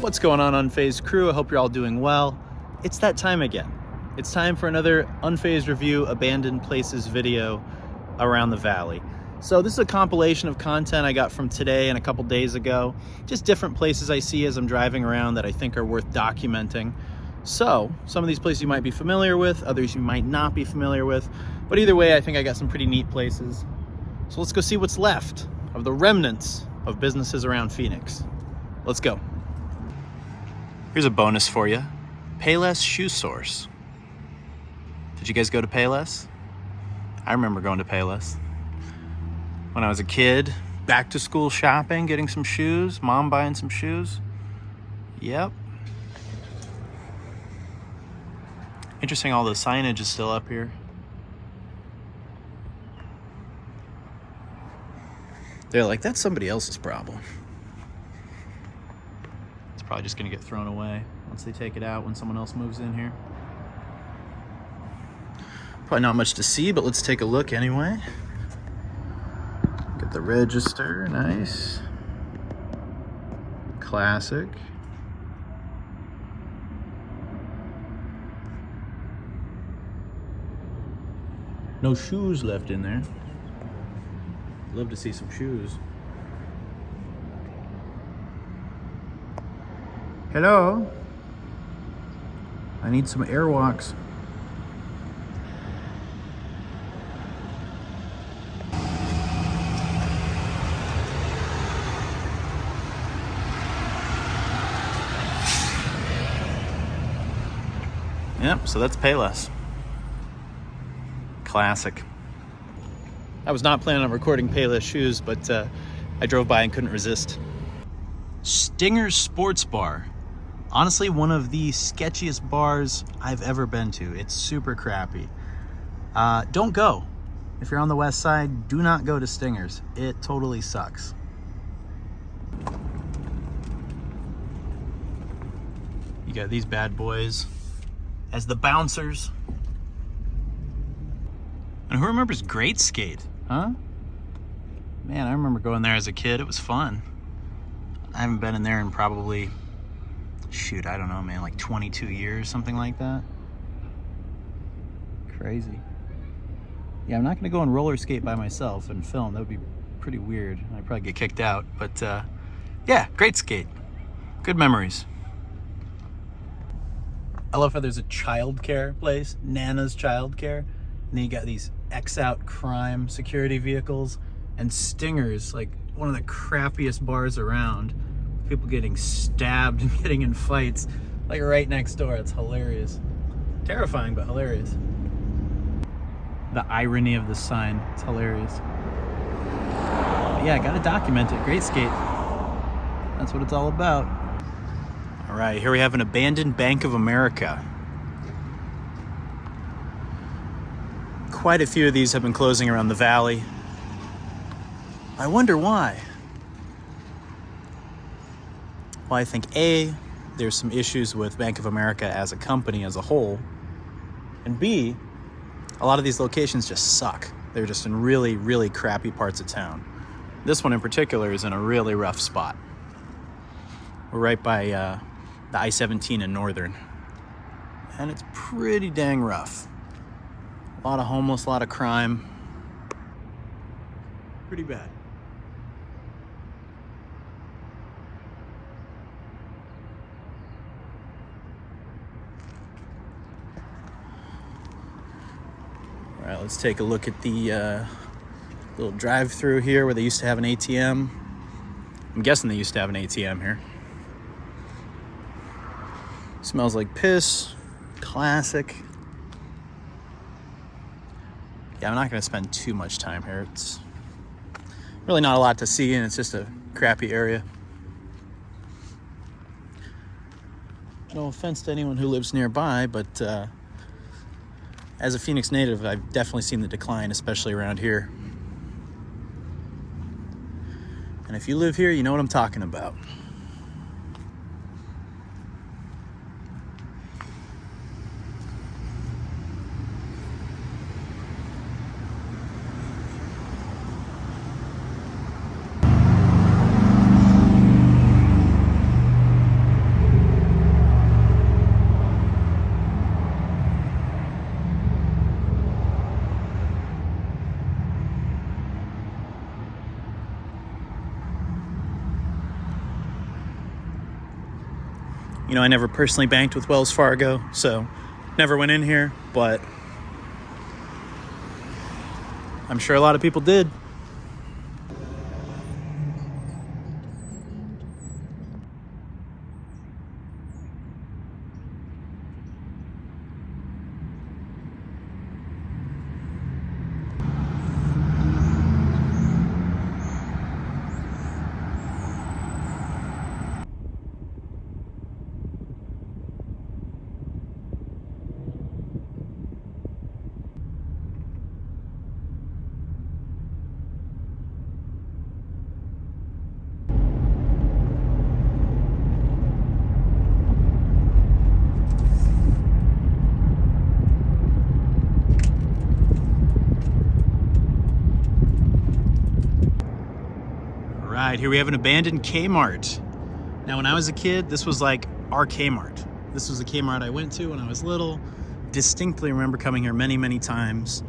What's going on, Unfazed crew? I hope you're all doing well. It's that time again. It's time for another Unfazed Review Abandoned Places video around the valley. So this is a compilation of content I got from today and a couple days ago. Just different places I see as I'm driving around that I think are worth documenting. So some of these places you might be familiar with, others you might not be familiar with. But either way, I think I got some pretty neat places. So let's go see what's left of the remnants of businesses around Phoenix. Let's go. Here's a bonus for you. Payless Shoe Source. Did you guys go to Payless? I remember going to Payless. When I was a kid, back to school shopping, getting some shoes, mom buying some shoes. Yep. Interesting, all the signage is still up here. They're like, that's somebody else's problem. It's probably just gonna get thrown away once they take it out when someone else moves in here. Probably not much to see, but let's take a look anyway. Get the register, nice. Classic. No shoes left in there. Love to see some shoes. Hello? I need some Airwalks. Yep, so that's Payless. Classic. I was not planning on recording Payless shoes, but I drove by and couldn't resist. Stinger's Sports Bar. Honestly, one of the sketchiest bars I've ever been to. It's super crappy. Don't go. If you're on the west side, do not go to Stinger's. It totally sucks. You got these bad boys as the bouncers. And who remembers Great Skate, huh? Man, I remember going there as a kid. It was fun. I haven't been in there in probably, shoot, I don't know, man, like 22 years, something like that. Crazy. Yeah, I'm not gonna go and roller skate by myself and film. That would be pretty weird. I'd probably get kicked out, but yeah, Great Skate. Good memories. I love how there's a childcare place, Nana's Childcare, and then you got these X-Out crime security vehicles and Stingers, like one of the crappiest bars around. People getting stabbed and getting in fights, like right next door. It's hilarious. Terrifying, but hilarious. The irony of the sign, it's hilarious. But yeah, gotta document it. Great Skate. That's what it's all about. All right, here we have an abandoned Bank of America. Quite a few of these have been closing around the valley. I wonder why. Well, I think A, there's some issues with Bank of America as a company as a whole, and B, a lot of these locations just suck. They're just in really, really crappy parts of town. This one in particular is in a really rough spot. We're right by the I-17 in Northern, and it's pretty dang rough. A lot of homeless, a lot of crime. Pretty bad. All right, let's take a look at the little drive-through here where they used to have an ATM. I'm guessing they used to have an ATM here. Smells like piss. Classic. Yeah, I'm not going to spend too much time here. It's really not a lot to see, and it's just a crappy area. No offense to anyone who lives nearby, but as a Phoenix native, I've definitely seen the decline, especially around here. And if you live here, you know what I'm talking about. You know, I never personally banked with Wells Fargo, so never went in here, but I'm sure a lot of people did. Right, here we have an abandoned Kmart. Now, when I was a kid, this was like our Kmart. This was the Kmart I went to when I was little. Distinctly remember coming here many, many times.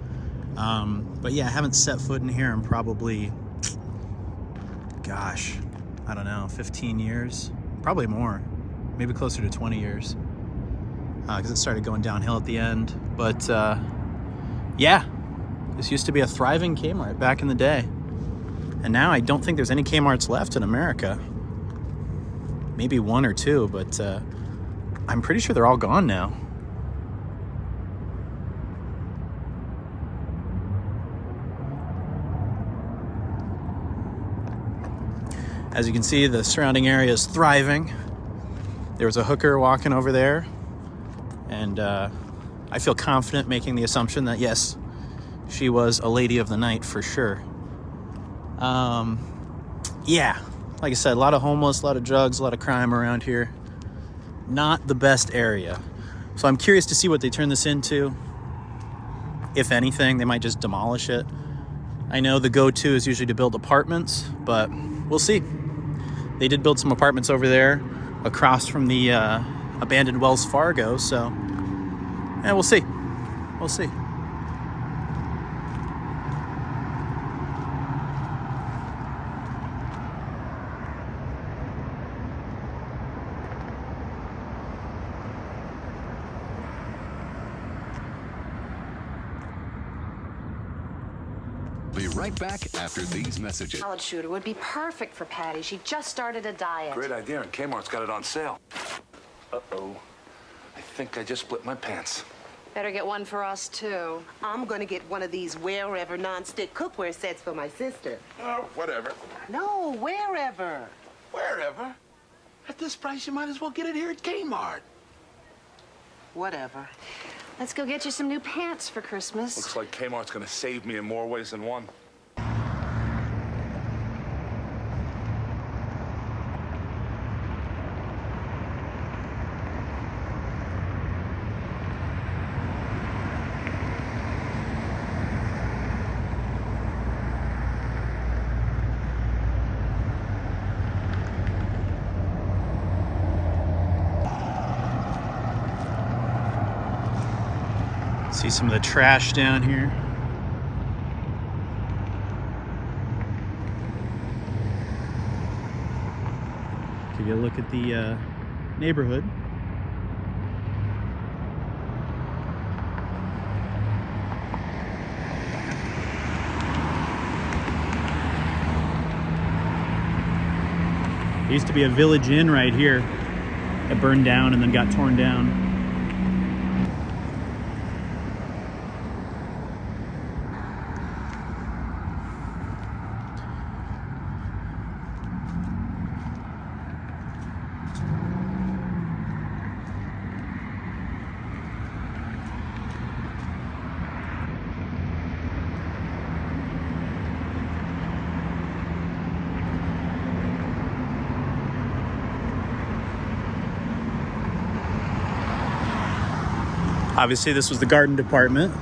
But yeah, I haven't set foot in here in probably, gosh, I don't know, 15 years? Probably more, maybe closer to 20 years. Because it started going downhill at the end. But yeah, this used to be a thriving Kmart back in the day. And now I don't think there's any Kmarts left in America. Maybe one or two, but I'm pretty sure they're all gone now. As you can see, the surrounding area is thriving. There was a hooker walking over there, and I feel confident making the assumption that yes, she was a lady of the night for sure. Yeah, like I said, a lot of homeless, a lot of drugs, a lot of crime around here. Not the best area. So I'm curious to see what they turn this into. If anything, they might just demolish it. I know the go-to is usually to build apartments, but we'll see. They did build some apartments over there across from the abandoned Wells Fargo, so yeah, we'll see. We'll see. Be right back after these messages. Salad shooter would be perfect for Patty. She just started a diet. Great idea, and Kmart's got it on sale. Uh-oh. I think I just split my pants. Better get one for us, too. I'm gonna get one of these wherever non-stick cookware sets for my sister. Oh, whatever. No, wherever. Wherever? At this price, you might as well get it here at Kmart. Whatever. Let's go get you some new pants for Christmas. Looks like Kmart's gonna save me in more ways than one. See some of the trash down here. Give you a look at the neighborhood. There used to be a Village Inn right here that burned down and then got torn down. Obviously, this was the garden department.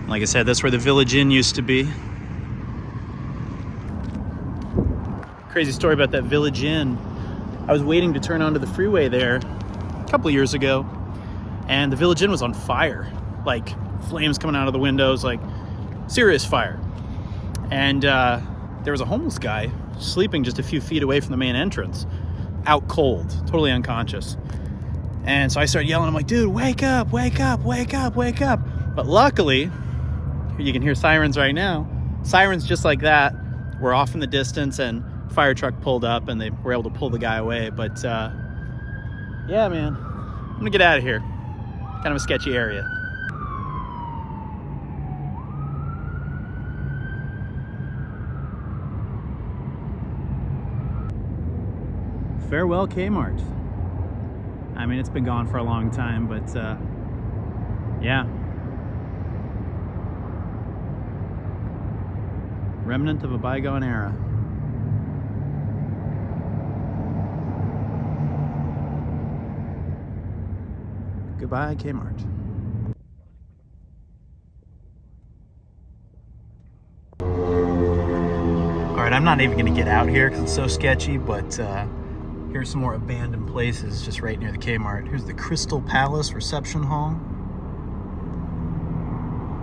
Like I said, that's where the Village Inn used to be. Crazy story about that Village Inn. I was waiting to turn onto the freeway there a couple of years ago, and the Village Inn was on fire. Like, flames coming out of the windows, like, serious fire. And there was a homeless guy sleeping just a few feet away from the main entrance, out cold, totally unconscious. And so I started yelling, I'm like, dude, wake up, wake up, wake up, wake up. But luckily, you can hear sirens right now. Sirens just like that were off in the distance, and fire truck pulled up and they were able to pull the guy away. But yeah, man, I'm gonna get out of here. Kind of a sketchy area. Farewell, Kmart. I mean, it's been gone for a long time, but yeah. Remnant of a bygone era. Goodbye, Kmart. All right, I'm not even gonna get out here because it's so sketchy, but here's some more abandoned places just right near the Kmart. Here's the Crystal Palace Reception Hall.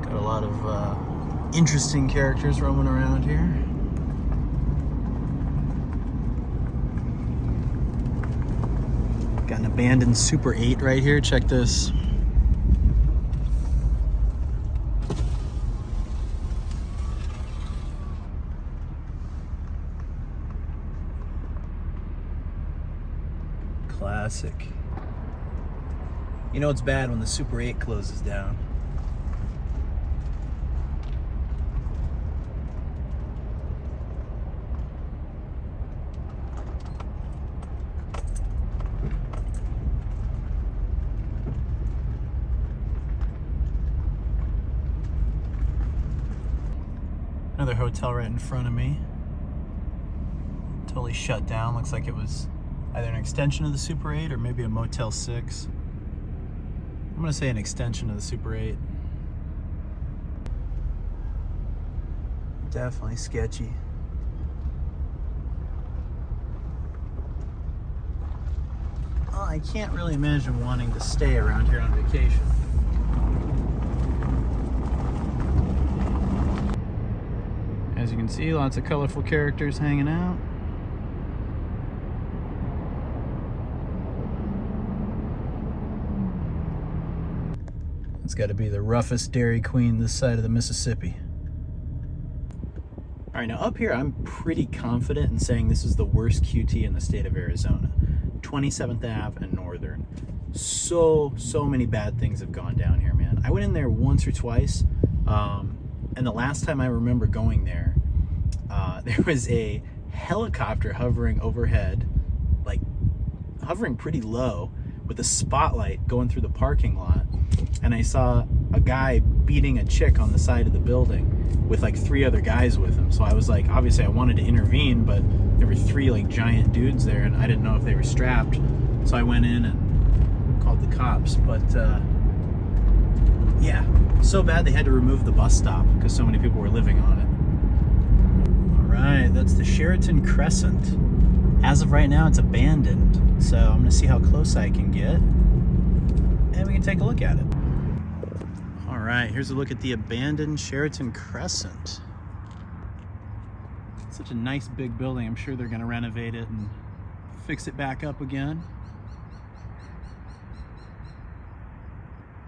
Got a lot of interesting characters roaming around here. Got an abandoned Super 8 right here. Check this. Classic. You know it's bad when the Super 8 closes down. Another hotel right in front of me. Totally shut down. Looks like it was either an extension of the Super 8 or maybe a Motel 6. I'm gonna say an extension of the Super 8. Definitely sketchy. Well, I can't really imagine wanting to stay around here on vacation. As you can see, lots of colorful characters hanging out. It's got to be the roughest Dairy Queen this side of the Mississippi. All right, now up here, I'm pretty confident in saying this is the worst QT in the state of Arizona. 27th Ave and Northern. So many bad things have gone down here, man. I went in there once or twice, and the last time I remember going there, there was a helicopter hovering overhead, like hovering pretty low, with a spotlight going through the parking lot. And I saw a guy beating a chick on the side of the building with like 3 other guys with him. So I was like, obviously I wanted to intervene, but there were 3 like giant dudes there and I didn't know if they were strapped. So I went in and called the cops. But yeah, so bad they had to remove the bus stop because so many people were living on it. All right, that's the Sheraton Crescent. As of right now, it's abandoned. So I'm gonna see how close I can get and we can take a look at it. All right, here's a look at the abandoned Sheraton Crescent. It's such a nice big building. I'm sure they're gonna renovate it and fix it back up again.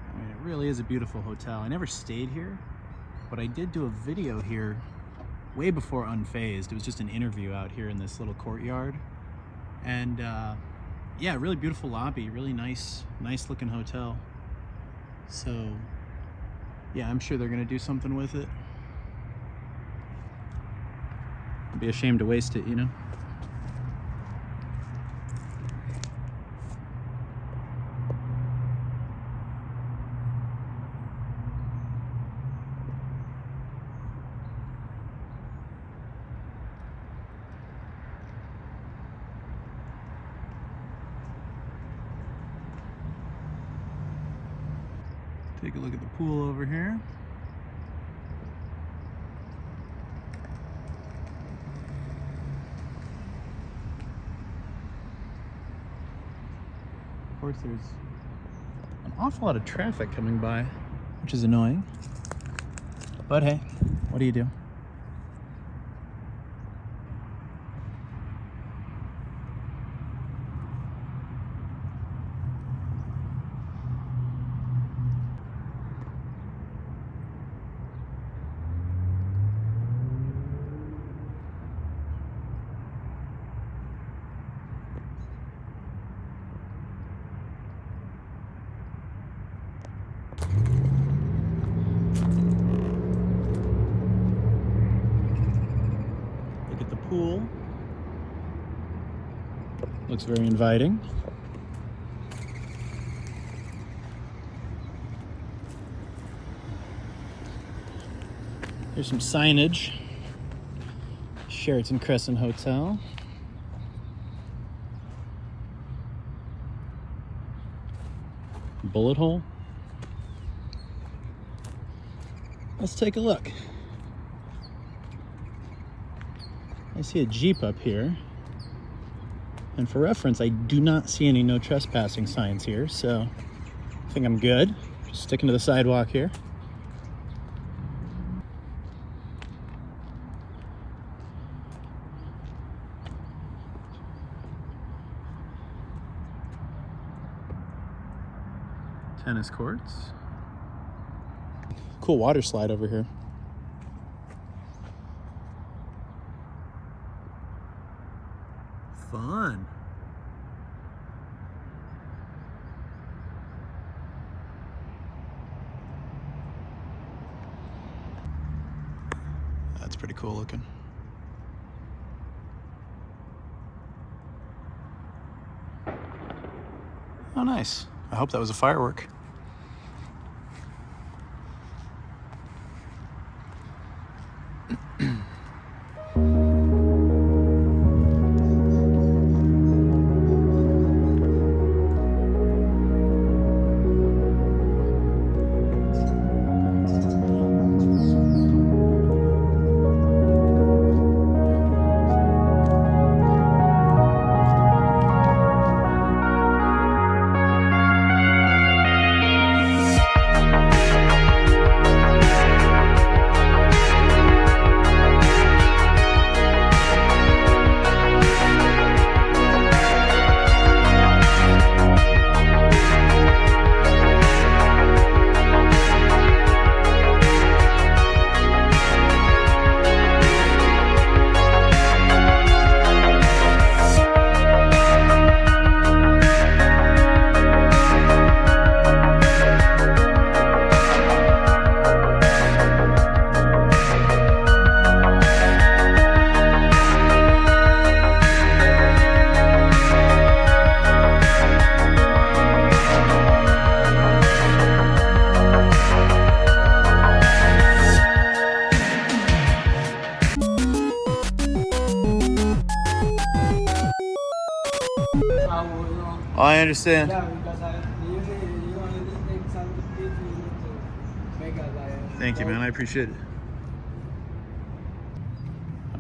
I mean, it really is a beautiful hotel. I never stayed here, but I did do a video here way before Unfazed. It was just an interview out here in this little courtyard. And yeah, really beautiful lobby, really nice looking hotel. So yeah, I'm sure they're gonna do something with it. It'd be a shame to waste it, you know? Take a look at the pool over here. course, there's an awful lot of traffic coming by, which is annoying. But hey, what do you do? Look at the pool. Looks very inviting. Here's some signage. Sheraton Crescent Hotel. Bullet hole. Let's take a look. I see a Jeep up here. And for reference, I do not see any no trespassing signs here, so I think I'm good. Just sticking to the sidewalk here. Tennis courts. Cool water slide over here. Fun. That's pretty cool looking. Oh, nice. I hope that was a firework. Oh, I understand. Yeah, because you only take some pictures, you need to make a like. Thank you, man. I appreciate it.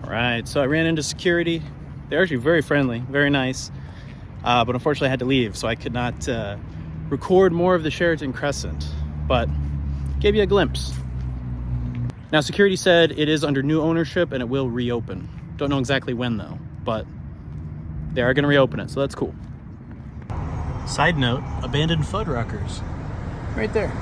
All right, so I ran into security. They're actually very friendly, very nice. But unfortunately, I had to leave, so I could not record more of the Sheraton Crescent. But gave you a glimpse. Now, security said it is under new ownership and it will reopen. Don't know exactly when, though, but they are going to reopen it, so that's cool. Side note, abandoned Fuddruckers. Right there.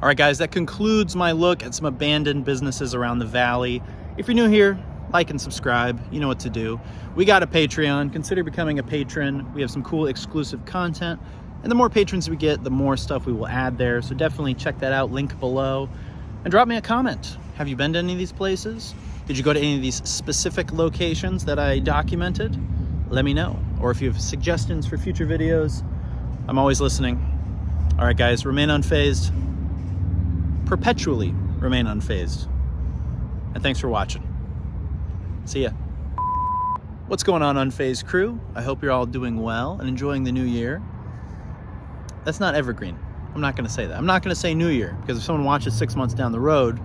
All right, guys, that concludes my look at some abandoned businesses around the valley. If you're new here, like and subscribe. You know what to do. We got a Patreon. Consider becoming a patron. We have some cool exclusive content. And the more patrons we get, the more stuff we will add there. So definitely check that out, link below. And drop me a comment. Have you been to any of these places? Did you go to any of these specific locations that I documented? Let me know. Or if you have suggestions for future videos, I'm always listening. All right, guys, remain unfazed. Perpetually remain unfazed. And thanks for watching. See ya. What's going on, Unfazed crew? I hope you're all doing well and enjoying the new year. That's not evergreen. I'm not going to say that. I'm not going to say New Year, because if someone watches 6 months down the road,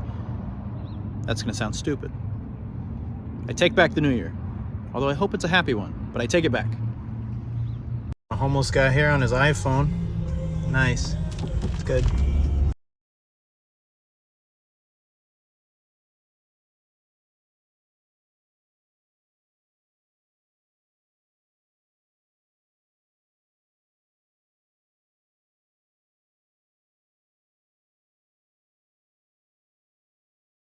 that's going to sound stupid. I take back the New Year. Although I hope it's a happy one, but I take it back. homeless guy here on his iPhone. Nice. It's good.